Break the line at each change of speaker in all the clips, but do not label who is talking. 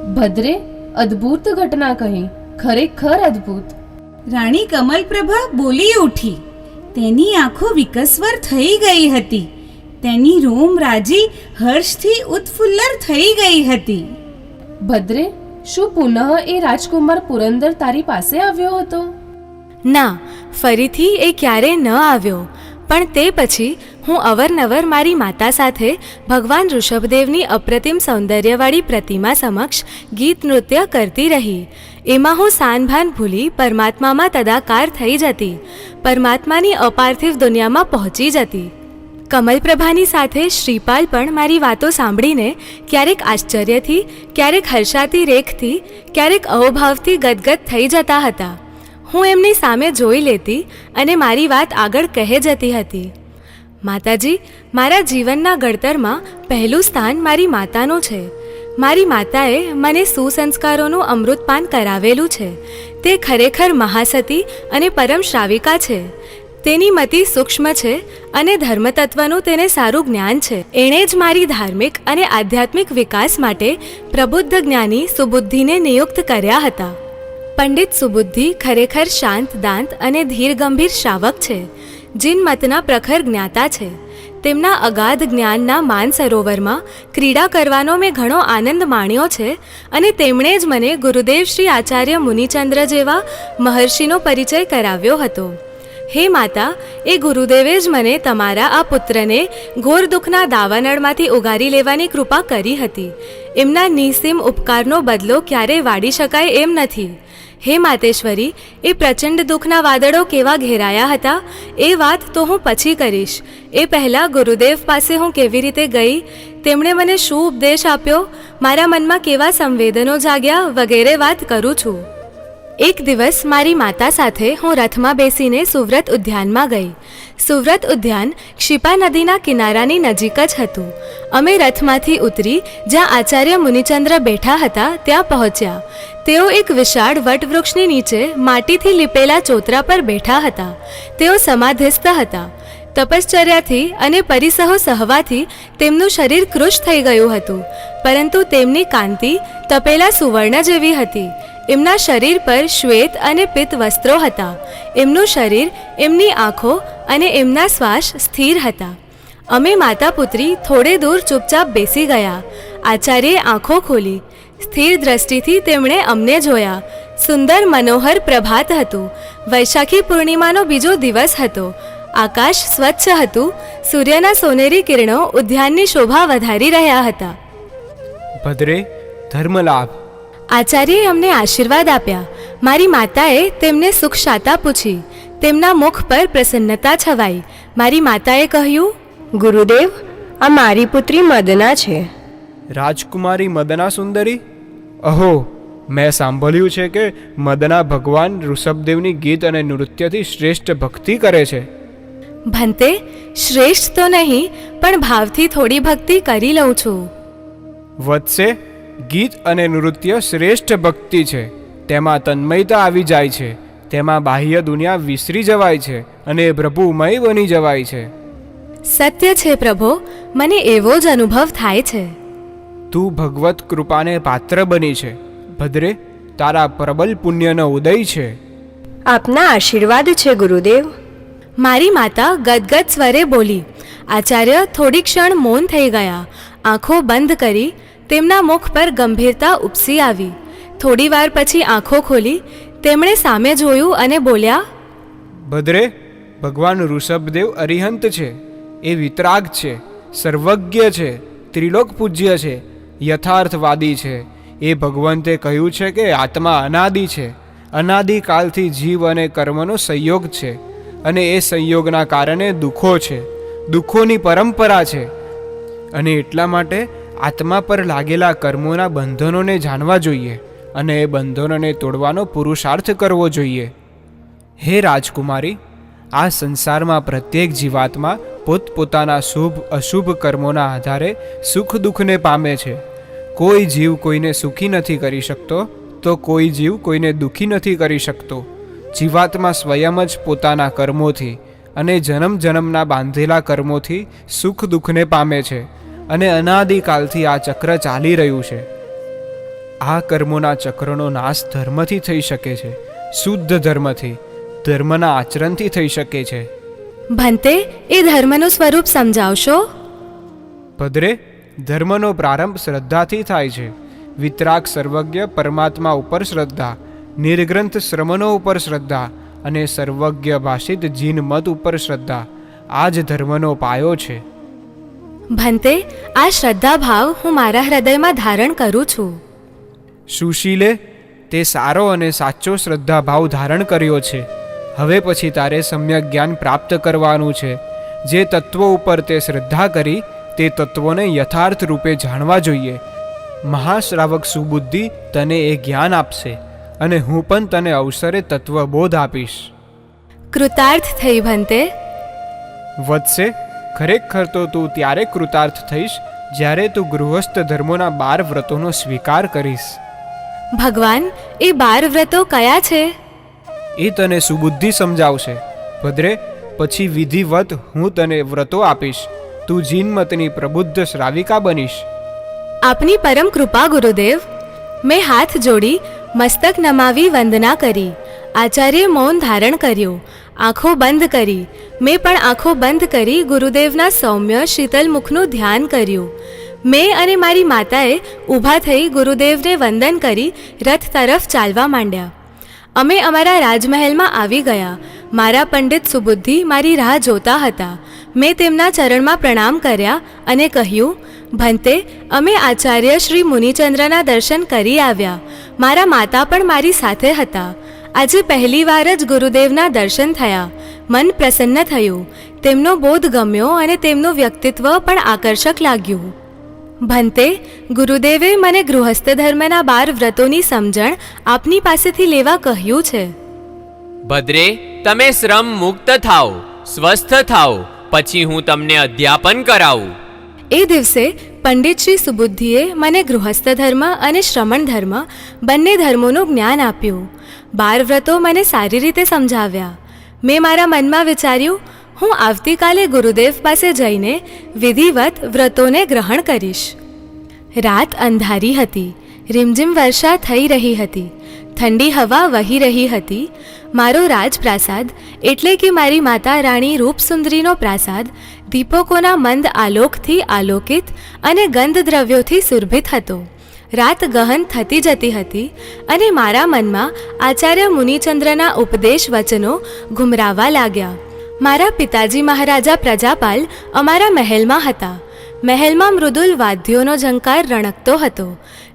ભદ્રે અદ્ભુત ઘટના કહી, ખરેખર અદ્ભુત.
રાણી કમલપ્રભા બોલી ઉઠી. તેની આંખો વિકસવર થઈ ગઈ હતી. તેની રોમ રાજી હર્ષથી ઉત્ફુલ્લર થઈ ગઈ હતી.
ભદ્રે, શું પુનઃ એ રાજકુમાર પુરંદર તારી પાસે આવ્યો હતો?
ના, ફરીથી એ ક્યારેય ન આવ્યો. પણ તે પછી હું અવરનવર મારી માતા સાથે ભગવાન ઋષભદેવની અપ્રતિમ સૌંદર્યવાળી પ્રતિમા સમક્ષ ગીત નૃત્ય કરતી રહી. એમાં હું સાનભાન ભૂલી પરમાત્મામાં તદાકાર થઈ જતી, પરમાત્માની અપાર્થિવ દુનિયામાં પહોંચી જતી. કમલપ્રભાની સાથે શ્રીપાલ પણ મારી વાતો સાંભળીને ક્યારેક આશ્ચર્યથી, ક્યારેક હર્ષાતી રેખથી, ક્યારેક અહોભાવથી ગદગદ થઈ જતા હતા. હું એમની સામે જોઈ લેતી અને મારી વાત આગળ કહે જતી હતી. માતાજી, મારા જીવનના ઘડતરમાં પહેલું સ્થાન મારી માતાનું છે. મારી માતાએ મને સુસંસ્કારોનું અમૃતપાન કરાવેલું છે. તે ખરેખર મહાસતી અને પરમ શ્રાવિકા છે. તેની મતિ સૂક્ષ્મ છે અને ધર્મતત્વનું તેને સારું જ્ઞાન છે. એણે જ મારી ધાર્મિક અને આધ્યાત્મિક વિકાસ માટે પ્રબુદ્ધ જ્ઞાની સુબુદ્ધિને નિયુક્ત કર્યા હતા. પંડિત સુબુદ્ધિ ખરેખર શાંત દાંત અને ધીર ગંભીર શ્રાવક છે. જીનમતના પ્રખર જ્ઞાતા છે. તેમના અગાધ જ્ઞાનના માનસરોવરમાં ક્રીડા કરવાનો મેં ઘણો આનંદ માણ્યો છે અને તેમણે જ મને ગુરુદેવ શ્રી આચાર્ય મુનિચંદ્ર જેવા મહર્ષિનો પરિચય કરાવ્યો હતો. હે માતા, એ ગુરુદેવે જ મને તમારા આ પુત્રને ઘોર દુઃખના દાવાનળમાંથી ઉગારી લેવાની કૃપા કરી હતી. એમના નિસીમ ઉપકારનો બદલો ક્યારેય વાળી શકાય એમ નથી. હે માતેશ્વરી, એ પ્રચંડ દુઃખના વાદળો કેવા ઘેરાયા હતા એ વાત તો હું પછી કરીશ. એ પહેલાં ગુરુદેવ પાસે હું કેવી રીતે ગઈ, તેમણે મને શું ઉપદેશ આપ્યો, મારા મનમાં કેવા સંવેદનો જાગ્યા વગેરે વાત કરું છું. એક દિવસ મારી માતા સાથે હું રથમાં બેસીને સુવ્રત ઉદ્યાનમાં ગઈ. સુવ્રત ઉદ્યાન ક્ષિપા નદીના કિનારાની નજીક જ હતું. અમે રથમાંથી ઉતરી જ્યાં આચાર્ય મુનિચંદ્ર બેઠા હતા ત્યાં પહોંચ્યા. તેઓ એક વિશાળ વટવૃક્ષની નીચે માટીથી લીપેલા ચોતરા પર બેઠા હતા. તેઓ સમાધિસ્થ હતા. તપશ્ચર્યાથી અને પરિસહો સહવાથી તેમનું શરીર કૃશ થઈ ગયું હતું, પરંતુ તેમની કાંતિ તપેલા સુવર્ણ જેવી હતી. એમના શરીર પર શ્વેત અને પિત્ત વસ્ત્રો હતા. એમનું શરીર, એમની આંખો અને એમના શ્વાસ સ્થિર હતા. અમે માતા પુત્રી થોડે દૂર ચૂપચાપ બેસી ગયા. આચાર્યે આંખો ખોલી. સ્થિર દ્રષ્ટિથી તેમણે અમને જોયા. સુંદર મનોહર પ્રભાત હતું. વૈશાખી પૂર્ણિમાનો બીજો દિવસ હતો. આકાશ સ્વચ્છ હતું. સૂર્યના સોનેરી કિરણો ઉદ્યાનની શોભા વધારી રહ્યા હતા.
ભદ્રે, ધર્મલાભ.
આચાર્યએ અમને આશીર્વાદ આપ્યા. મારી માતાએ તેમને સુખ શાતા પૂછી. તેમના મુખ પર પ્રસન્નતા છવાઈ. મારી માતાએ કહ્યું,
ગુરુદેવ, આ મારી પુત્રી મદના છે.
રાજકુમારી મદના સુંદરી? અહો, મેં સાંભળ્યું છે કે મદના ભગવાન ઋષભદેવની ગીત અને નૃત્યથી શ્રેષ્ઠ ભક્તિ કરે છે.
ભંતે, શ્રેષ્ઠ તો નહીં, પણ ભાવથી થોડી ભક્તિ કરી લઉં છું.
વત્સે, ગીત અને નૃત્ય શ્રેષ્ઠ ભક્તિ છે. તેમાં તન્મયતા આવી જાય છે. તેમાં બાહ્ય દુનિયા વિસરી જવાય છે અને પ્રભુમય બની જવાય છે.
સત્ય છે પ્રભો, મને એવો જ અનુભવ થાય છે.
તું ભગવત કૃપાને પાત્ર બની છે. ભદ્રે, તારા પ્રબલ પુણ્યનો ઉદય છે.
આપના આશીર્વાદ છે ગુરુદેવ.
મારી માતા ગદગદ સ્વરે બોલી. આચાર્ય થોડી ક્ષણ મૌન થઈ ગયા. આંખો બંધ કરી. તેમના મુખ પર ગંભીરતા ઉપસી આવી. થોડી વાર પછી આંખો ખોલી. તેમણે સામે જોયું અને બોલ્યા,
ભદ્રે, ભગવાન ઋષભદેવ અરિહંત છે. એ વિતરાગ છે, સર્વજ્ઞ છે, ત્રિલોક પૂજ્ય છે, યથાર્થવાદી છે. એ ભગવંતે કહ્યું છે કે આત્મા અનાદિ છે. અનાદિકાલથી જીવ અને કર્મનો સંયોગ છે અને એ સંયોગના કારણે દુઃખો છે. દુઃખોની પરંપરા છે અને એટલા માટે આત્મા પર લાગેલા કર્મોના બંધનોને જાણવા જોઈએ અને એ બંધનોને તોડવાનો પુરુષાર્થ કરવો જોઈએ. હે રાજકુમારી, આ સંસારમાં પ્રત્યેક જીવાત્મા પોતપોતાના શુભ અશુભ કર્મોના આધારે સુખ દુઃખને પામે છે. કોઈ જીવ કોઈને સુખી નથી કરી શકતો તો કોઈ જીવ કોઈને દુઃખી નથી કરી શકતો. જીવાત્મા સ્વયં જ પોતાના કર્મોથી અને જન્મ જન્મના બાંધેલા કર્મોથી સુખ દુઃખને પામે છે અને અનાદિકાલથી આ ચક્ર ચાલી રહ્યું છે. આ કર્મોના ચક્રનો નાશ ધર્મથી થઈ શકે છે, શુદ્ધ ધર્મથી, ધર્મના આચરણથી થઈ શકે છે.
ભંતે, એ ધર્મનું સ્વરૂપ સમજાવશો?
ભદ્રે, ધર્મનો પ્રારંભ શ્રદ્ધાથી થાય છે. વિતરાગ સર્વજ્ઞ પરમાત્મા ઉપર શ્રદ્ધા, નિર્ગ્રંથ શ્રમણો ઉપર શ્રદ્ધા અને સર્વજ્ઞ ભાષિત જીન મત ઉપર શ્રદ્ધા, આ જ ધર્મનો પાયો છે.
ભંતે, આ શ્રદ્ધા ભાવ હું મારા હૃદયમાં ધારણ કરું છું.
સુશીલે, તે સારો અને સાચો શ્રદ્ધા ભાવ ધારણ કર્યો છે. હવે પછી તારે સમ્યક જ્ઞાન પ્રાપ્ત કરવાનું છે. જે તત્વો ઉપર તે શ્રદ્ધા કરી તે તત્વોને યથાર્થ રૂપે જાણવા જોઈએ. મહાશ્રાવક સુબુદ્ધિ તને એ જ્ઞાન આપશે અને હું પણ તને અવસરે તત્વબોધ આપીશ.
કૃતાર્થ થઈ ભંતે.
વત્સે, ખરેખર તો તું ત્યારે કૃતાર્થ થઈશ જ્યારે તું ગૃહસ્થ ધર્મોના 12 વ્રતોનો સ્વીકાર કરીશ.
ભગવાન, એ 12 વ્રતો કયા છે?
એ તને સુબુદ્ધિ સમજાવશે. ભદ્રે, પછી વિધિવત હું તને વ્રતો આપીશ. તું જીનમતની પ્રબુદ્ધ શ્રાવિકા બનીશ.
આપની પરમ કૃપા ગુરુદેવ. મેં હાથ જોડી મસ્તક નમાવી વંદના કરી. આચાર્ય મૌન ધારણ કર્યું. આંખો બંધ કરી. મેં પણ આંખો બંધ કરી ગુરુદેવના સૌમ્ય શીતલ મુખનું ધ્યાન કર્યું. મેં અને મારી માતાએ ઊભા થઈ ગુરુદેવને વંદન કરી રથ તરફ ચાલવા માંડ્યા. અમે અમારા રાજમહેલમાં આવી ગયા. મારા પંડિત સુબુદ્ધિ મારી રાહ જોતા હતા. મેં તેમના ચરણમાં પ્રણામ કર્યા અને કહ્યું, ભંતે, અમે આચાર્ય શ્રી મુનિચંદ્રના દર્શન કરી આવ્યા. મારા માતા પણ મારી સાથે હતા. આજે પહેલીવાર જ ગુરુદેવના દર્શન થયા. મન પ્રસન્ન થયું. તેમનો બોધ ગમ્યો અને તેમનું વ્યક્તિત્વ પણ આકર્ષક લાગ્યું. ભંતે, ગુરુદેવે મને ગૃહસ્થ ધર્મના 12 વ્રતોની સમજણ આપની પાસેથી લેવા કહ્યું છે.
ભદ્રે, તમે શ્રમ મુક્ત થાઓ, સ્વસ્થ થાઓ, પછી હું તમને અધ્યાપન કરાવું.
એ દિવસે પંડિત શ્રી સુબુદ્ધિએ મને ગૃહસ્થ ધર્મ અને શ્રમણ ધર્મ બંને ધર્મોનું જ્ઞાન આપ્યું. 12 વ્રતો મને સારી રીતે સમજાવ્યા. મેં મારા મનમાં વિચાર્યું, હું આવતીકાલે ગુરુદેવ પાસે જઈને વિધિવત વ્રતોને ગ્રહણ કરીશ. રાત અંધારી હતી. રીમઝીમ વર્ષા થઈ રહી હતી. ઠંડી હવા વહી રહી હતી. મારો રાજપ્રાસાદ એટલે કે મારી માતા રાણી રૂપસુંદરીનો પ્રાસાદ દીપકોના મંદ આલોકથી આલોકિત અને ગંધદ્રવ્યોથી સુરભિત હતો. રાત ગહન થતી જતી હતી અને મારા મનમાં આચાર્ય મુનિચંદ્રના ઉપદેશ વચનો ઘુમરાવા લાગ્યા. મારા પિતાજી મહારાજા પ્રજાપાલ અમારા મહેલમાં હતા. મહેલમાં મૃદુલ વાદ્યોનો ઝંકાર રણકતો હતો.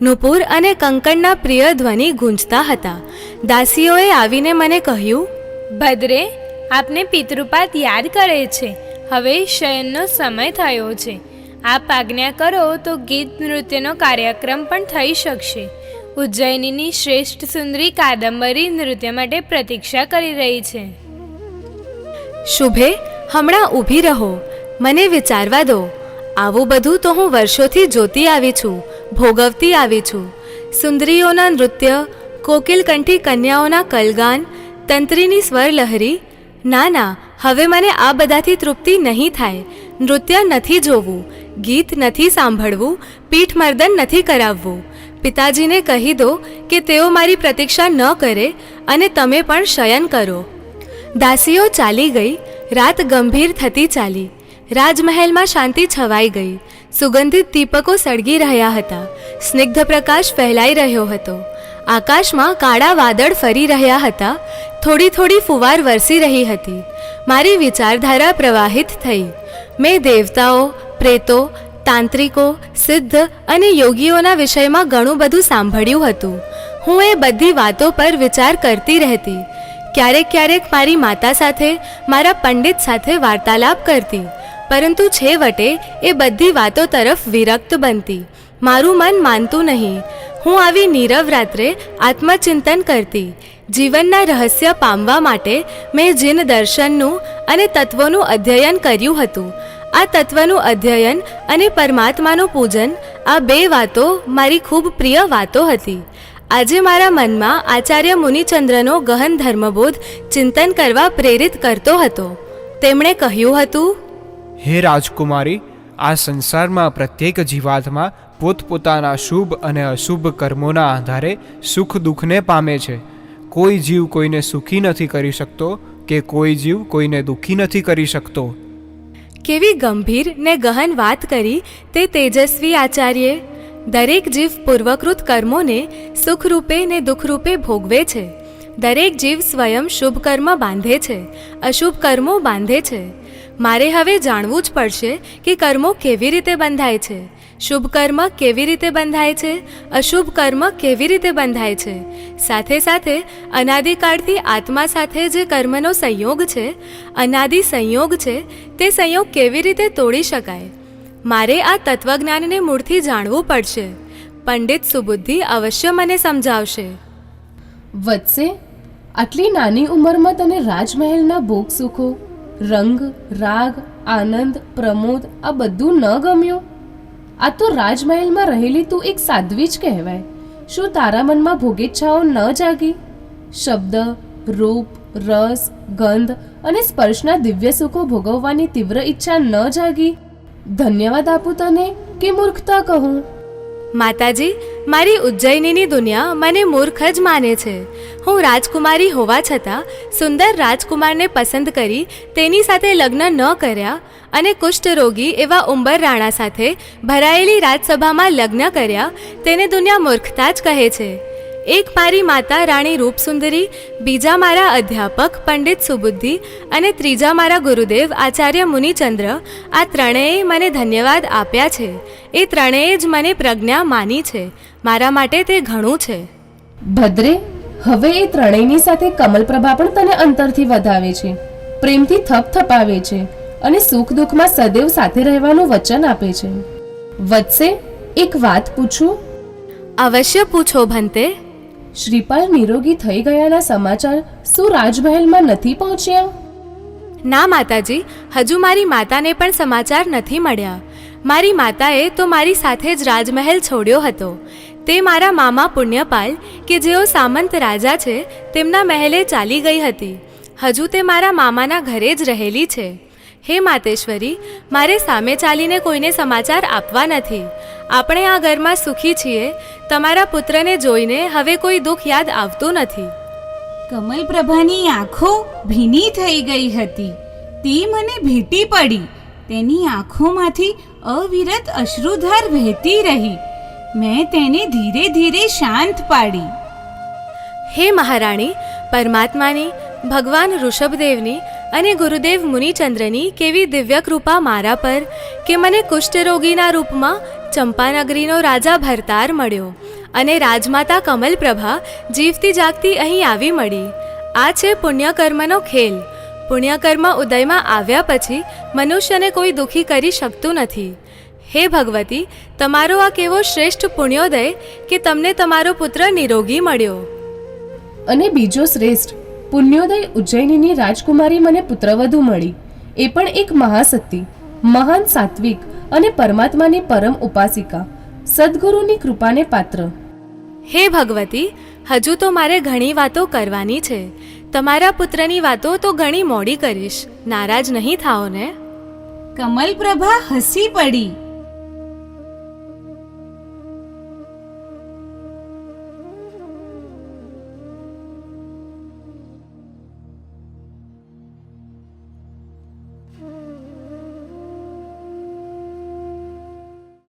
નુપુર અને કંકણના પ્રિય ધ્વનિ ગૂંજતા હતા. દાસીઓએ આવીને મને કહ્યું,
ભદ્રે, આપને પિતૃપાત યાદ કરે છે. હવે શયનનો સમય થયો છે. આપ આજ્ઞા કરો તો ગીત નૃત્યનો કાર્યક્રમ પણ થઈ શકશે. ઉજ્જૈનીની શ્રેષ્ઠ સુંદરી કાદંબરી નૃત્ય માટે પ્રતીક્ષા કરી રહી છે.
શુભે, હમણાં ઊભી રહો. મને વિચારવા દો. આવું બધું તો હું વર્ષોથી જોતી આવી છું, ભોગવતી આવી છું. સુંદરીઓના નૃત્ય, કોકિલકંઠી કન્યાઓના કલગાન, તંત્રીની સ્વરલહરી. ના ના, હવે મને આ બધાથી તૃપ્તિ નહીં થાય. નૃત્ય નથી જોવું, ગીત નથી સાંભળવું, પીઠમર્દન નથી કરાવવું. પિતાજીને કહી દો કે તેઓ મારી પ્રતીક્ષા ન કરે અને તમે પણ શયન કરો. દાસીઓ ચાલી ગઈ. રાત ગંભીર થતી ચાલી. રાજમહેલમાં શાંતિ છવાઈ ગઈ. સુગંધિત દીપકો સળગી રહ્યા હતા. સ્નિગ્ધ પ્રકાશ ફેલાઈ રહ્યો હતો. આકાશમાં કાળા વાદળ ફરી રહ્યા હતા. થોડી થોડી ફુવાર વરસી રહી હતી. મારી વિચારધારા પ્રવાહિત થઈ. મેં દેવતાઓ, પ્રેતો, તાંત્રિકો, સિદ્ધ અને યોગીઓના વિષયમાં ઘણું બધું સાંભળ્યું હતું. હું એ બધી વાતો પર વિચાર કરતી રહેતી. ક્યારેક ક્યારેક મારી માતા સાથે, મારા પંડિત સાથે વાર્તાલાપ કરતી, પરંતુ છેવટે એ બધી વાતો તરફ વિરક્ત બનતી. મારું મન માનતું નહીં. હું આવી નીરવ રાત્રે આત્મચિંતન કરતી. જીવનના રહસ્ય પામવા માટે મેં જીન દર્શનનું અને તત્વોનું અધ્યયન કર્યું હતું. આ તત્વનું અધ્યયન અને પરમાત્માનું પૂજન, આ 2 વાતો મારી ખૂબ પ્રિય વાતો હતી. આજે મારા મનમાં આચાર્ય મુનિચંદ્રનો ગહન ધર્મબોધ ચિંતન કરવા પ્રેરિત કરતો હતો. તેમણે કહ્યું હતું,
હે રાજકુમારી, આ સંસારમાં પ્રત્યેક જીવાત્મા પોતપોતાના શુભ અને અશુભ કર્મોના આધારે સુખ દુઃખને પામે છે. કોઈ જીવ કોઈને સુખી નથી કરી શકતો કે કોઈ જીવ કોઈને દુઃખી નથી કરી શકતો.
કેવી ગંભીર ને ગહન વાત કરી તે તેજસ્વી આચાર્યે. દરેક જીવ પૂર્વકૃત કર્મોને સુખરૂપે ને દુઃખરૂપે ભોગવે છે. દરેક જીવ સ્વયં શુભ કર્મ બાંધે છે, અશુભ કર્મો બાંધે છે. મારે હવે જાણવું જ પડશે કે કર્મો કેવી રીતે બંધાય છે, શુભ કર્મ કેવી રીતે બંધાય છે, અશુભ કર્મ કેવી રીતે બંધાય છે. સાથે સાથે અનાદિકાળથી આત્મા સાથે જે કર્મનો સંયોગ છે, અનાદિ સંયોગ છે, તે સંયોગ કેવી રીતે તોડી શકાય. મારે આ તત્વજ્ઞાનને મૂળથી જાણવું પડશે. પંડિત સુબુદ્ધિ અવશ્ય મને સમજાવશે.
વત્સે, આટલી નાની ઉંમરમાં તને રાજમહેલના ભોગ સુખો, રંગ, રાગ, આનંદ, પ્રમોદ આ બધું ન ગમ્યું? આ તો રાજમહેલમાં રહેલી તું એક સાધ્વી જ કહેવાય. શું તારા મનમાં ભોગેચ્છાઓ ન જાગી? શબ્દ, રૂપ, રસ, ગંધ અને સ્પર્શના દિવ્ય સુખો ભોગવવાની તીવ્ર ઈચ્છા ન જાગી? ધન્યવાદ આપું તને કે મૂર્ખતા કહું?
માતાજી, મારી ઉજ્જૈનીની દુનિયા મને મૂર્ખ જ માને છે. હું રાજકુમારી હોવા છતાં સુંદર રાજકુમારને પસંદ કરી તેની સાથે લગ્ન ન કર્યા અને કુષ્ઠરોગી એવા ઉંબર રાણા સાથે ભરાયેલી રાજસભામાં લગ્ન કર્યા તેને દુનિયા મૂર્ખતા જ કહે છે. એક મારી માતા રાણી રૂપસુંદરી, બીજા મારા અધ્યાપક પંડિત સુબુદ્ધિ અને ત્રીજા મારા ગુરુદેવ આચાર્ય મુનિચંદ્ર, આ ત્રણેય મને ધન્યવાદ આપ્યા છે. એ ત્રણેય જ મને પ્રજ્ઞા માની છે. મારા માટે તે ઘણું છે.
ભદ્રે, હવે એ ત્રણેયની સાથે કમલપ્રભા પણ તને અંતરથી વધાવે છે, પ્રેમથી થપથપાવે છે અને સુખ દુઃખમાં સદૈવ સાથે રહેવાનું વચન આપે છે. વત્સે, એક વાત પૂછું?
અવશ્ય પૂછો ભંતે.
શ્રીપાલ નિરોગી થઈ ગયાના સમાચાર શું રાજમહેલમાં નથી પહોંચ્યા?
ના માતાજી, હજુ મારી માતાને પણ સમાચાર નથી મળ્યા. મારી માતાએ તો મારી સાથે જ રાજમહેલ છોડ્યો હતો. તે મારા મામા પુણ્યપાલ કે જેઓ સામંત રાજા છે તેમના મહેલે ચાલી ગઈ હતી. હજુ તે મારા મામાના ઘરે જ રહેલી છે. હે માતેશ્વરી, મારે સામે ચાલીને કોઈને સમાચાર આપવા નથી. આપણે આ ઘરમાં સુખી છીએ. તમારા પુત્રને જોઈને હવે કોઈ દુઃખ યાદ આવતું નથી.
કમલપ્રભાની આંખો ભીની થઈ ગઈ હતી. તે મને ભેટી પડી. તેની આંખોમાંથી અવિરત અશ્રુધાર વહેતી રહી. મેં તેને ધીરે ધીરે શાંત પાડી.
હે મહારાણી, પરમાત્માની, ભગવાન ઋષભદેવની અને ગુરુદેવ મુનિચંદ્રની કેવી દિવ્ય કૃપા મારા પર કે મને કુષ્ઠરોગીના રૂપમાં ચંપાનગરીનો રાજા ભરતાર મળ્યો અને રાજમાતા કમલપ્રભા જીવતી જાગતી અહીં આવી મળી. આ છે પુણ્યકર્મનો ખેલ. પુણ્યકર્મ ઉદયમાં આવ્યા પછી મનુષ્યને કોઈ દુઃખી કરી શકતું નથી. હે ભગવતી, તમારો આ કેવો શ્રેષ્ઠ પુણ્યોદય કે તમને તમારો પુત્ર નિરોગી મળ્યો.
અને બીજો શ્રેષ્ઠ પુણ્યોદય ઉજ્જૈનીની રાજકુમારી મને પુત્રવધુ મળી. એ પણ એક મહાસતી, મહાન સાત્વિક અને પરમાત્માની પરમ ઉપાસિકા, સદગુરુની કૃપાને પાત્ર.
હે ભગવતી, હજુ તો મારે ઘણી વાતો કરવાની છે. તમારા પુત્રની વાતો તો ઘણી મોડી કરીશ. નારાજ નહીં થાઓ ને?
કમલપ્રભા હસી પડી.